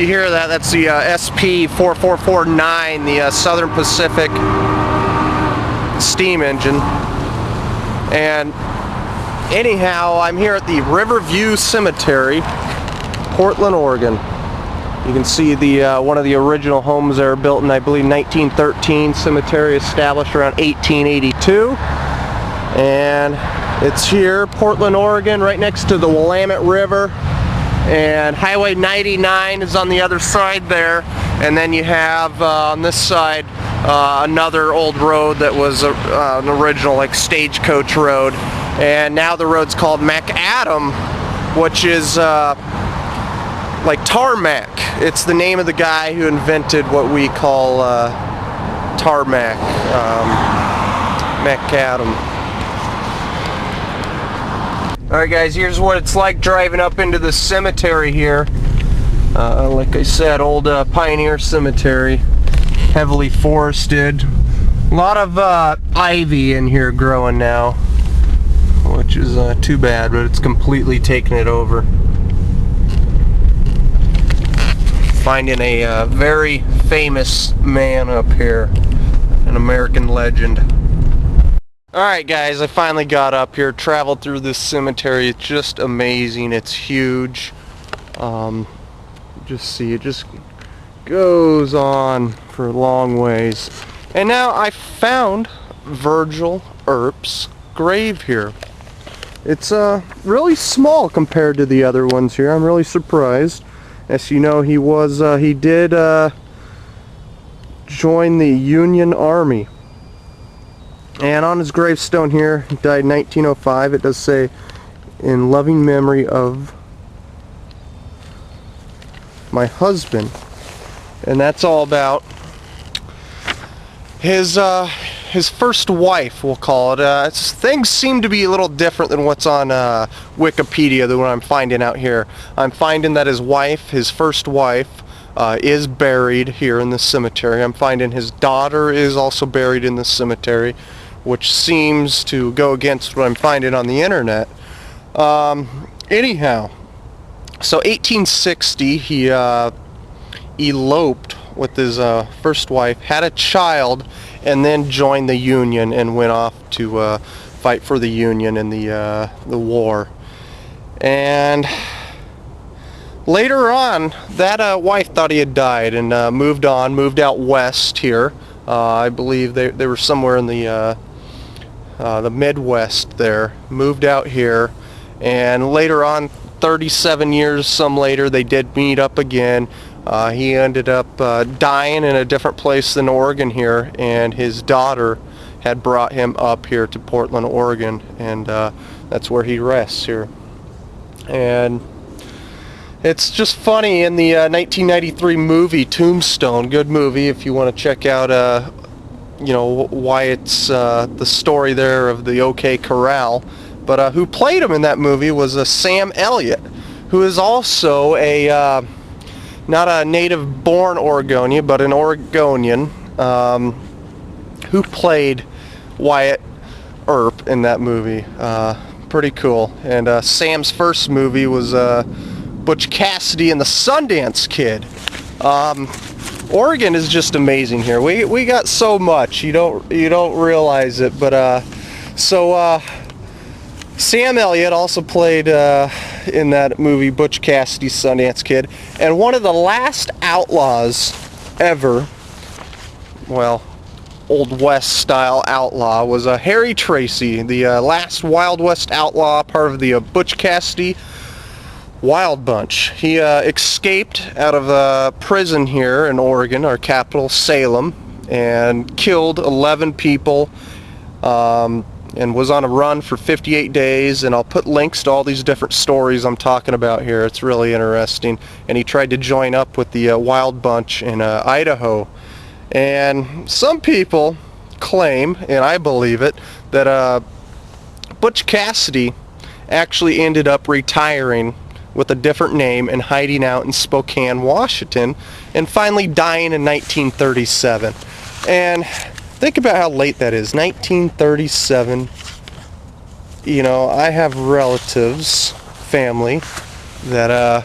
you hear that, that's the SP4449, the Southern Pacific steam engine. And anyhow, I'm here at the Riverview Cemetery, Portland, Oregon. You can see the one of the original homes there, built in, I believe, 1913. Cemetery established around 1882. And it's here, Portland, Oregon, right next to the Willamette River. And Highway 99 is on the other side there. And then you have on this side another old road that was an original like stagecoach road. And now the road's called Macadam, which is like tarmac. It's the name of the guy who invented what we call tarmac, Macadam. Alright guys, here's what it's like driving up into the cemetery here. Like I said, old pioneer cemetery, heavily forested. A lot of ivy in here growing now, which is too bad, but it's completely taken it over. Finding a very famous man up here, an American legend. Alright guys, I finally got up here, traveled through this cemetery. It's just amazing, it's huge. Just see, it just goes on for a long ways. And now I found Virgil Earp's grave here. It's really small compared to the other ones here. I'm really surprised. As you know, he did join the Union Army. And on his gravestone here, he died in 1905. It does say, "In loving memory of my husband." And that's all about his first wife, we'll call it. Things seem to be a little different than what's on Wikipedia, than what I'm finding out here. I'm finding that his wife, his first wife, is buried here in the cemetery. I'm finding his daughter is also buried in the cemetery, which seems to go against what I'm finding on the internet. Anyhow, so 1860, he eloped with his first wife, had a child, and then joined the Union and went off to fight for the Union in the war. And later on, that wife thought he had died and moved out west here. I believe they were somewhere in the Midwest there. Moved out here, and later on, 37 years some later, they did meet up again. He ended up dying in a different place than Oregon here, and his daughter had brought him up here to Portland, Oregon, and that's where he rests here. And it's just funny, in the 1993 movie Tombstone, good movie if you want to check out you know, why it's the story there of the OK Corral, but who played him in that movie was Sam Elliott, who is also a not a native-born Oregonian, but an Oregonian, who played Wyatt Earp in that movie. Pretty cool. And Sam's first movie was Butch Cassidy and the Sundance Kid. Oregon is just amazing here. We got so much. You don't realize it, but Sam Elliott also played in that movie Butch Cassidy's Sundance Kid, and one of the last outlaws ever, well, Old West style outlaw, was Harry Tracy, the last Wild West outlaw, part of the Butch Cassidy Wild Bunch. He escaped out of prison here in Oregon, our capital, Salem, and killed 11 people, and was on a run for 58 days, and I'll put links to all these different stories I'm talking about here. It's really interesting. And he tried to join up with the Wild Bunch in Idaho. And some people claim, and I believe it, that Butch Cassidy actually ended up retiring with a different name and hiding out in Spokane, Washington, and finally dying in 1937. And think about how late that is, 1937. You know, I have relatives, family, that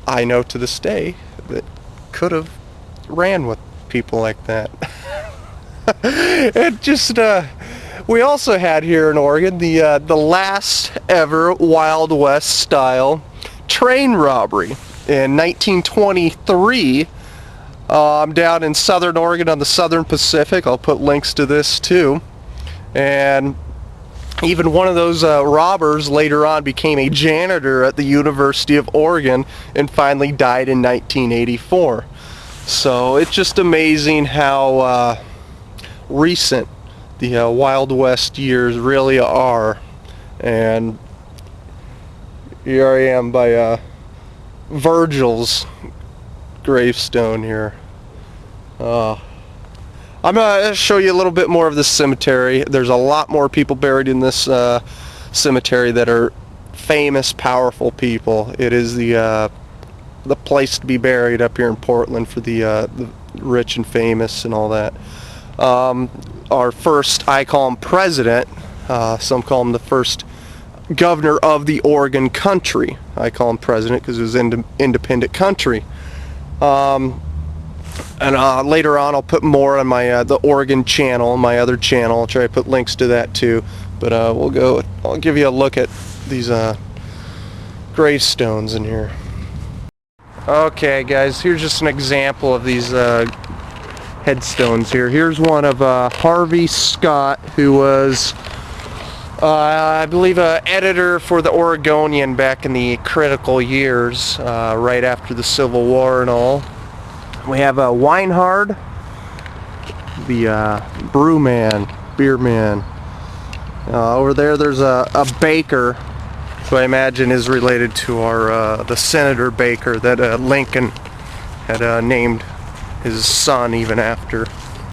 I know to this day that could have ran with people like that. It just, we also had here in Oregon the last ever Wild West style train robbery in 1923. I'm down in Southern Oregon on the Southern Pacific. I'll put links to this too. And even one of those robbers later on became a janitor at the University of Oregon and finally died in 1984. So it's just amazing how recent the Wild West years really are. And here I am by Virgil's gravestone here. I'm going to show you a little bit more of this cemetery. There's a lot more people buried in this cemetery that are famous, powerful people. It is the place to be buried up here in Portland for the rich and famous and all that. Our first, I call him president, some call him the first governor of the Oregon country. I call him president because it was an independent country. And later on I'll put more on my the Oregon channel, my other channel. I'll try to put links to that too. But I'll give you a look at these gravestones in here. Okay guys, here's just an example of these headstones here. Here's one of Harvey Scott, who was I believe an editor for the Oregonian back in the critical years, right after the Civil War and all. We have a Weinhard, the brewman, beer man. Over there's a baker, who I imagine is related to our the Senator Baker that Lincoln had named his son even after.